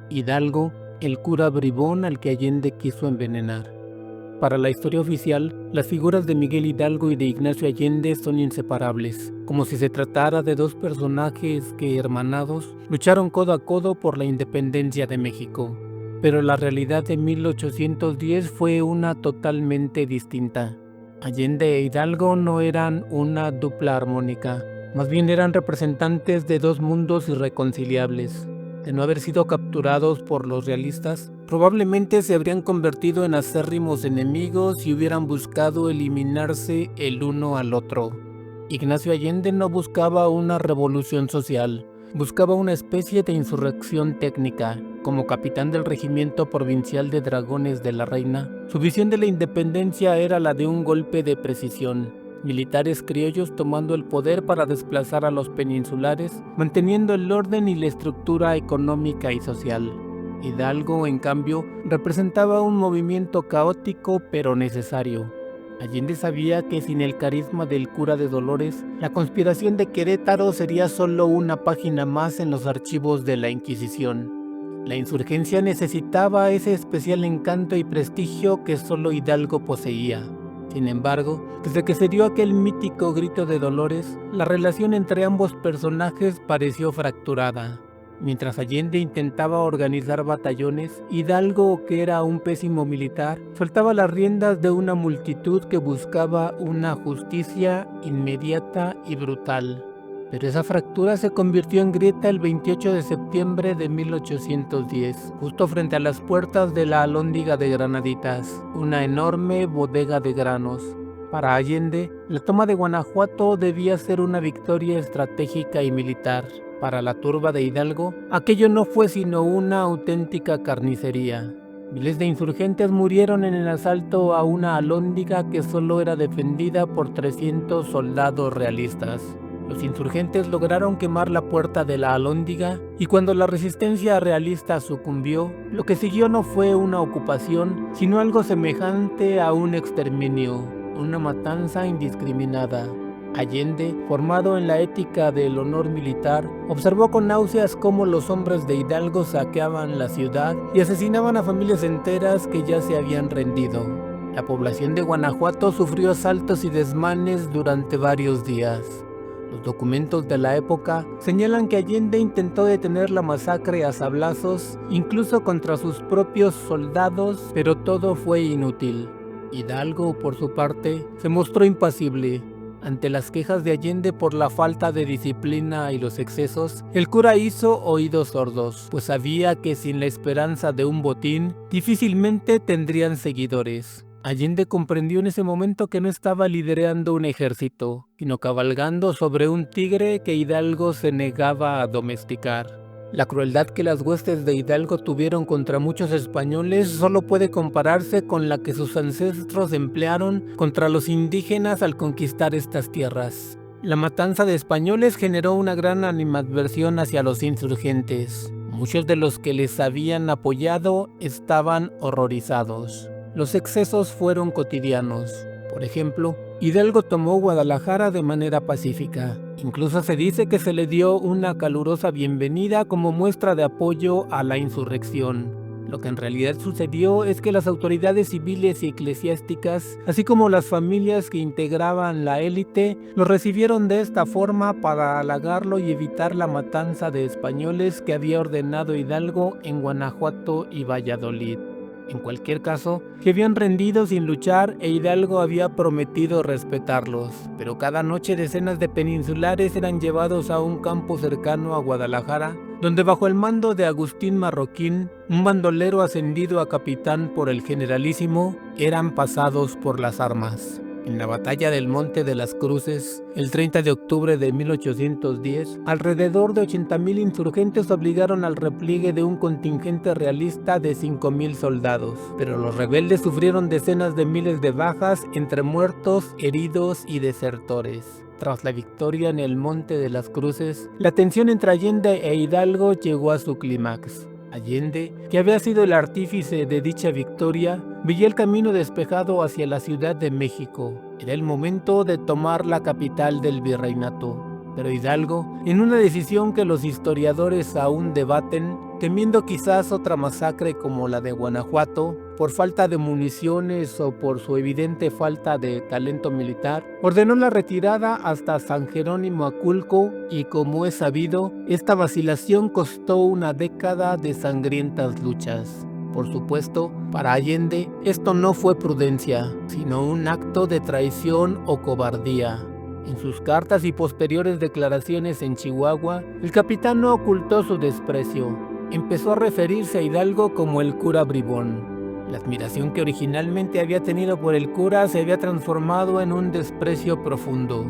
Hidalgo, el cura bribón al que Allende quiso envenenar. Para la historia oficial, las figuras de Miguel Hidalgo y de Ignacio Allende son inseparables, como si se tratara de dos personajes que, hermanados, lucharon codo a codo por la independencia de México. Pero la realidad de 1810 fue una totalmente distinta. Allende e Hidalgo no eran una dupla armónica, más bien eran representantes de dos mundos irreconciliables. De no haber sido capturados por los realistas, probablemente se habrían convertido en acérrimos enemigos y hubieran buscado eliminarse el uno al otro. Ignacio Allende no buscaba una revolución social, buscaba una especie de insurrección técnica. Como capitán del Regimiento Provincial de Dragones de la Reina, su visión de la independencia era la de un golpe de precisión. Militares criollos tomando el poder para desplazar a los peninsulares, manteniendo el orden y la estructura económica y social. Hidalgo, en cambio, representaba un movimiento caótico pero necesario. Allende sabía que sin el carisma del cura de Dolores, la conspiración de Querétaro sería solo una página más en los archivos de la Inquisición. La insurgencia necesitaba ese especial encanto y prestigio que solo Hidalgo poseía. Sin embargo, desde que se dio aquel mítico grito de Dolores, la relación entre ambos personajes pareció fracturada. Mientras Allende intentaba organizar batallones, Hidalgo, que era un pésimo militar, soltaba las riendas de una multitud que buscaba una justicia inmediata y brutal. Pero esa fractura se convirtió en grieta el 28 de septiembre de 1810, justo frente a las puertas de la Alhóndiga de Granaditas, una enorme bodega de granos. Para Allende, la toma de Guanajuato debía ser una victoria estratégica y militar. Para la turba de Hidalgo, aquello no fue sino una auténtica carnicería. Miles de insurgentes murieron en el asalto a una alhóndiga que solo era defendida por 300 soldados realistas. Los insurgentes lograron quemar la puerta de la Alhóndiga y cuando la resistencia realista sucumbió, lo que siguió no fue una ocupación, sino algo semejante a un exterminio, una matanza indiscriminada. Allende, formado en la ética del honor militar, observó con náuseas cómo los hombres de Hidalgo saqueaban la ciudad y asesinaban a familias enteras que ya se habían rendido. La población de Guanajuato sufrió asaltos y desmanes durante varios días. Los documentos de la época señalan que Allende intentó detener la masacre a sablazos, incluso contra sus propios soldados, pero todo fue inútil. Hidalgo, por su parte, se mostró impasible. Ante las quejas de Allende por la falta de disciplina y los excesos, el cura hizo oídos sordos, pues sabía que sin la esperanza de un botín, difícilmente tendrían seguidores. Allende comprendió en ese momento que no estaba liderando un ejército, sino cabalgando sobre un tigre que Hidalgo se negaba a domesticar. La crueldad que las huestes de Hidalgo tuvieron contra muchos españoles solo puede compararse con la que sus ancestros emplearon contra los indígenas al conquistar estas tierras. La matanza de españoles generó una gran animadversión hacia los insurgentes. Muchos de los que les habían apoyado estaban horrorizados. Los excesos fueron cotidianos. Por ejemplo, Hidalgo tomó Guadalajara de manera pacífica. Incluso se dice que se le dio una calurosa bienvenida como muestra de apoyo a la insurrección. Lo que en realidad sucedió es que las autoridades civiles y eclesiásticas, así como las familias que integraban la élite, lo recibieron de esta forma para halagarlo y evitar la matanza de españoles que había ordenado Hidalgo en Guanajuato y Valladolid. En cualquier caso, se habían rendido sin luchar e Hidalgo había prometido respetarlos, pero cada noche decenas de peninsulares eran llevados a un campo cercano a Guadalajara, donde bajo el mando de Agustín Marroquín, un bandolero ascendido a capitán por el generalísimo, eran pasados por las armas. En la batalla del Monte de las Cruces, el 30 de octubre de 1810, alrededor de 80,000 insurgentes obligaron al repliegue de un contingente realista de 5,000 soldados, pero los rebeldes sufrieron decenas de miles de bajas entre muertos, heridos y desertores. Tras la victoria en el Monte de las Cruces, la tensión entre Allende e Hidalgo llegó a su clímax. Allende, que había sido el artífice de dicha victoria, veía el camino despejado hacia la Ciudad de México. Era el momento de tomar la capital del virreinato. Pero Hidalgo, en una decisión que los historiadores aún debaten, temiendo quizás otra masacre como la de Guanajuato, por falta de municiones o por su evidente falta de talento militar, ordenó la retirada hasta San Jerónimo Aculco y, como es sabido, esta vacilación costó una década de sangrientas luchas. Por supuesto, para Allende esto no fue prudencia, sino un acto de traición o cobardía. En sus cartas y posteriores declaraciones en Chihuahua, el capitán no ocultó su desprecio. Empezó a referirse a Hidalgo como el cura bribón. La admiración que originalmente había tenido por el cura se había transformado en un desprecio profundo.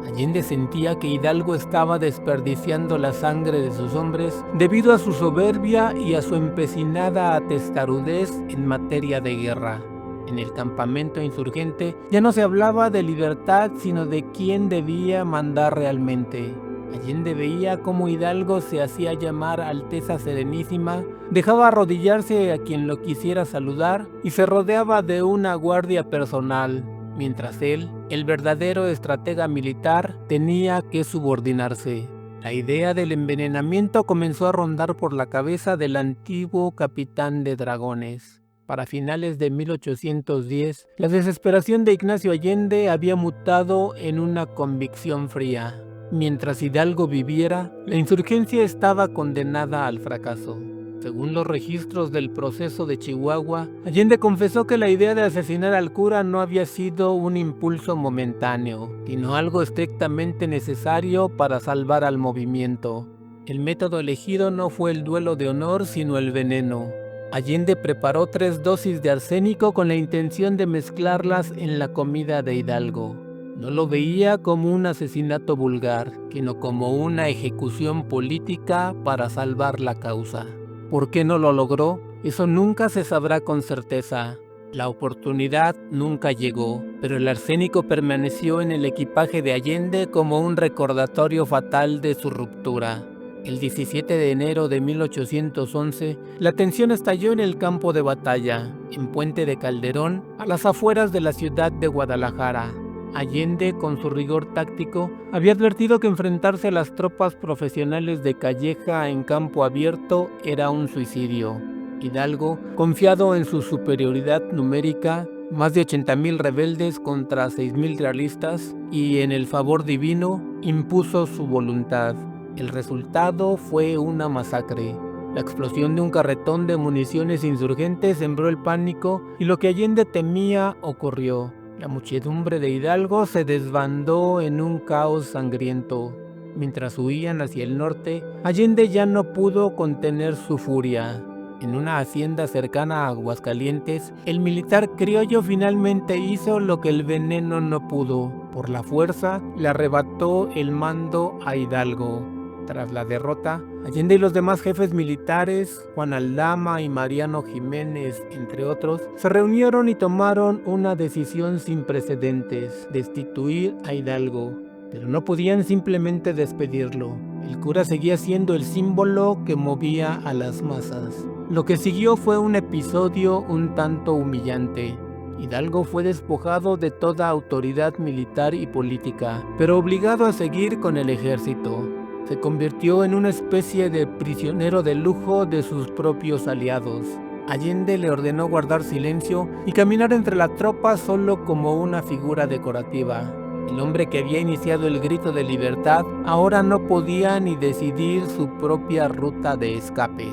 Allende sentía que Hidalgo estaba desperdiciando la sangre de sus hombres debido a su soberbia y a su empecinada testarudez en materia de guerra. En el campamento insurgente ya no se hablaba de libertad, sino de quién debía mandar realmente. Allende veía cómo Hidalgo se hacía llamar Alteza Serenísima, dejaba arrodillarse a quien lo quisiera saludar y se rodeaba de una guardia personal, mientras él, el verdadero estratega militar, tenía que subordinarse. La idea del envenenamiento comenzó a rondar por la cabeza del antiguo capitán de dragones. Para finales de 1810, la desesperación de Ignacio Allende había mutado en una convicción fría. Mientras Hidalgo viviera, la insurgencia estaba condenada al fracaso. Según los registros del proceso de Chihuahua, Allende confesó que la idea de asesinar al cura no había sido un impulso momentáneo, sino algo estrictamente necesario para salvar al movimiento. El método elegido no fue el duelo de honor, sino el veneno. Allende preparó 3 dosis de arsénico con la intención de mezclarlas en la comida de Hidalgo. No lo veía como un asesinato vulgar, sino como una ejecución política para salvar la causa. ¿Por qué no lo logró? Eso nunca se sabrá con certeza. La oportunidad nunca llegó, pero el arsénico permaneció en el equipaje de Allende como un recordatorio fatal de su ruptura. El 17 de enero de 1811, la tensión estalló en el campo de batalla, en Puente de Calderón, a las afueras de la ciudad de Guadalajara. Allende, con su rigor táctico, había advertido que enfrentarse a las tropas profesionales de Calleja en campo abierto era un suicidio. Hidalgo, confiado en su superioridad numérica, más de 80,000 rebeldes contra 6,000 realistas, y en el favor divino, impuso su voluntad. El resultado fue una masacre. La explosión de un carretón de municiones insurgentes sembró el pánico y lo que Allende temía ocurrió. La muchedumbre de Hidalgo se desbandó en un caos sangriento. Mientras huían hacia el norte, Allende ya no pudo contener su furia. En una hacienda cercana a Aguascalientes, el militar criollo finalmente hizo lo que el veneno no pudo. Por la fuerza, le arrebató el mando a Hidalgo. Tras la derrota, Allende y los demás jefes militares, Juan Aldama y Mariano Jiménez, entre otros, se reunieron y tomaron una decisión sin precedentes: destituir a Hidalgo. Pero no podían simplemente despedirlo. El cura seguía siendo el símbolo que movía a las masas. Lo que siguió fue un episodio un tanto humillante. Hidalgo fue despojado de toda autoridad militar y política, pero obligado a seguir con el ejército. Se convirtió en una especie de prisionero de lujo de sus propios aliados. Allende le ordenó guardar silencio y caminar entre la tropa solo como una figura decorativa. El hombre que había iniciado el grito de libertad ahora no podía ni decidir su propia ruta de escape.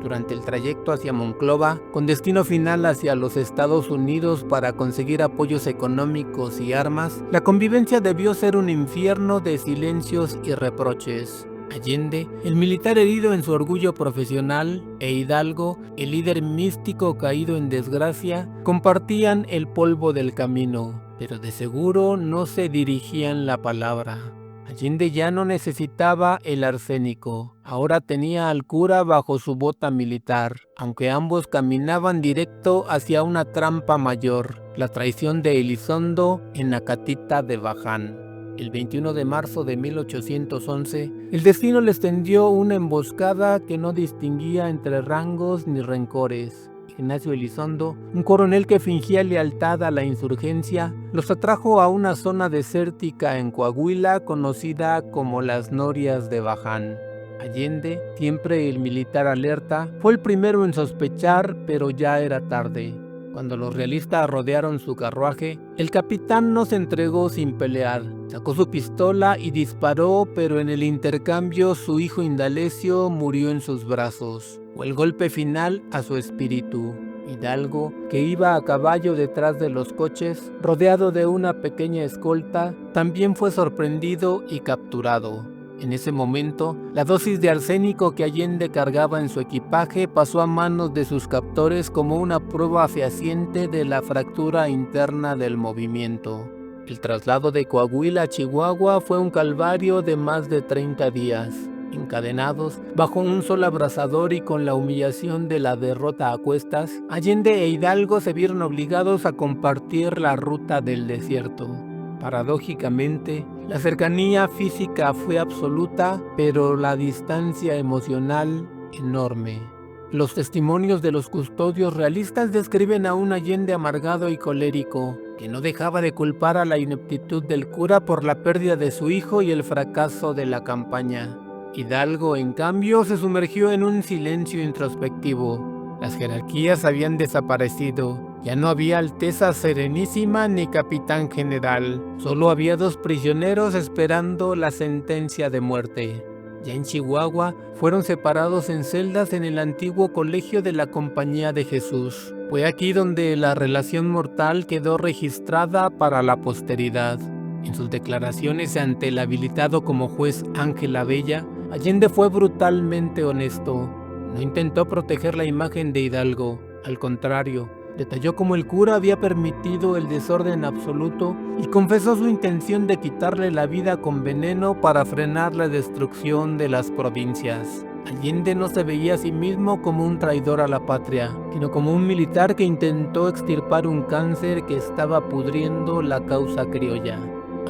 Durante el trayecto hacia Monclova, con destino final hacia los Estados Unidos para conseguir apoyos económicos y armas, la convivencia debió ser un infierno de silencios y reproches. Allende, el militar herido en su orgullo profesional, e Hidalgo, el líder místico caído en desgracia, compartían el polvo del camino, pero de seguro no se dirigían la palabra. Allende ya no necesitaba el arsénico, ahora tenía al cura bajo su bota militar, aunque ambos caminaban directo hacia una trampa mayor, la traición de Elizondo en Acatita de Baján. El 21 de marzo de 1811, el destino les tendió una emboscada que no distinguía entre rangos ni rencores. Ignacio Elizondo, un coronel que fingía lealtad a la insurgencia, los atrajo a una zona desértica en Coahuila conocida como las Norias de Baján. Allende, siempre el militar alerta, fue el primero en sospechar, pero ya era tarde. Cuando los realistas rodearon su carruaje, el capitán no se entregó sin pelear. Sacó su pistola y disparó, pero en el intercambio su hijo Indalecio murió en sus brazos. Fue el golpe final a su espíritu. Hidalgo, que iba a caballo detrás de los coches, rodeado de una pequeña escolta, también fue sorprendido y capturado. En ese momento, la dosis de arsénico que Allende cargaba en su equipaje pasó a manos de sus captores como una prueba fehaciente de la fractura interna del movimiento. El traslado de Coahuila a Chihuahua fue un calvario de más de 30 días. Encadenados, bajo un sol abrasador y con la humillación de la derrota a cuestas, Allende e Hidalgo se vieron obligados a compartir la ruta del desierto. Paradójicamente, la cercanía física fue absoluta, pero la distancia emocional enorme. Los testimonios de los custodios realistas describen a un Allende amargado y colérico, que no dejaba de culpar a la ineptitud del cura por la pérdida de su hijo y el fracaso de la campaña. Hidalgo, en cambio, se sumergió en un silencio introspectivo. Las jerarquías habían desaparecido. Ya no había Alteza Serenísima ni Capitán General. Solo había 2 prisioneros esperando la sentencia de muerte. Ya en Chihuahua, fueron separados en celdas en el antiguo colegio de la Compañía de Jesús. Fue aquí donde la relación mortal quedó registrada para la posteridad. En sus declaraciones ante el habilitado como juez Ángel Abella, Allende fue brutalmente honesto. No intentó proteger la imagen de Hidalgo, al contrario, detalló cómo el cura había permitido el desorden absoluto y confesó su intención de quitarle la vida con veneno para frenar la destrucción de las provincias. Allende no se veía a sí mismo como un traidor a la patria, sino como un militar que intentó extirpar un cáncer que estaba pudriendo la causa criolla.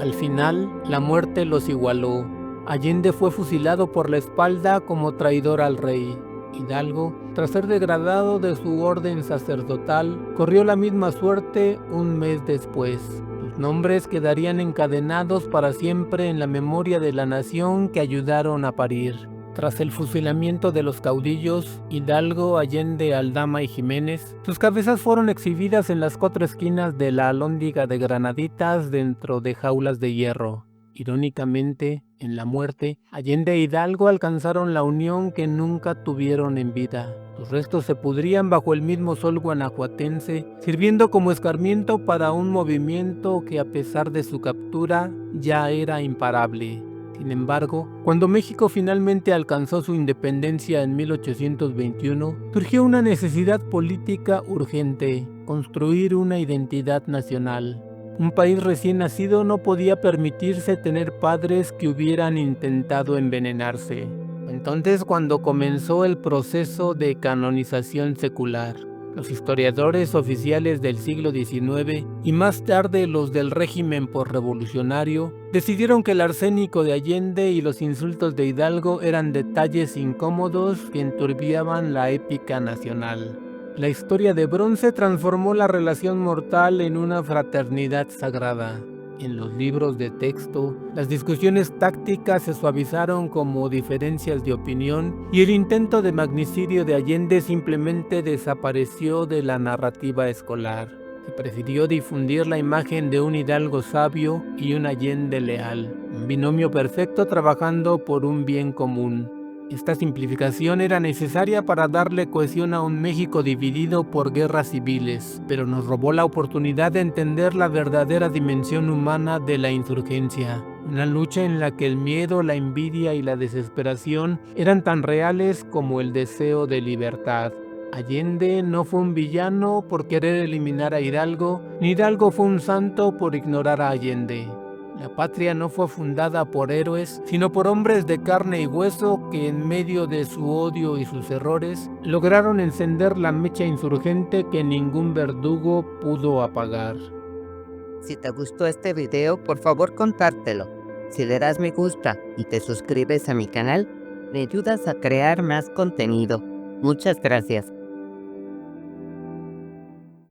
Al final, la muerte los igualó. Allende fue fusilado por la espalda como traidor al rey. Hidalgo, tras ser degradado de su orden sacerdotal, corrió la misma suerte un mes después. Sus nombres quedarían encadenados para siempre en la memoria de la nación que ayudaron a parir. Tras el fusilamiento de los caudillos, Hidalgo, Allende, Aldama y Jiménez, sus cabezas fueron exhibidas en las 4 esquinas de la Alhóndiga de Granaditas dentro de jaulas de hierro. Irónicamente, en la muerte, Allende e Hidalgo alcanzaron la unión que nunca tuvieron en vida. Sus restos se pudrían bajo el mismo sol guanajuatense, sirviendo como escarmiento para un movimiento que a pesar de su captura ya era imparable. Sin embargo, cuando México finalmente alcanzó su independencia en 1821, surgió una necesidad política urgente: construir una identidad nacional. Un país recién nacido no podía permitirse tener padres que hubieran intentado envenenarse. Entonces, cuando comenzó el proceso de canonización secular, los historiadores oficiales del siglo XIX y más tarde los del régimen posrevolucionario decidieron que el arsénico de Allende y los insultos de Hidalgo eran detalles incómodos que enturbiaban la épica nacional. La historia de bronce transformó la relación mortal en una fraternidad sagrada. En los libros de texto, las discusiones tácticas se suavizaron como diferencias de opinión y el intento de magnicidio de Allende simplemente desapareció de la narrativa escolar. Se prefirió difundir la imagen de un Hidalgo sabio y un Allende leal, un binomio perfecto trabajando por un bien común. Esta simplificación era necesaria para darle cohesión a un México dividido por guerras civiles, pero nos robó la oportunidad de entender la verdadera dimensión humana de la insurgencia, una lucha en la que el miedo, la envidia y la desesperación eran tan reales como el deseo de libertad. Allende no fue un villano por querer eliminar a Hidalgo, ni Hidalgo fue un santo por ignorar a Allende. La patria no fue fundada por héroes, sino por hombres de carne y hueso que en medio de su odio y sus errores, lograron encender la mecha insurgente que ningún verdugo pudo apagar. Si te gustó este video, por favor compártelo. Si le das me gusta y te suscribes a mi canal, me ayudas a crear más contenido. Muchas gracias.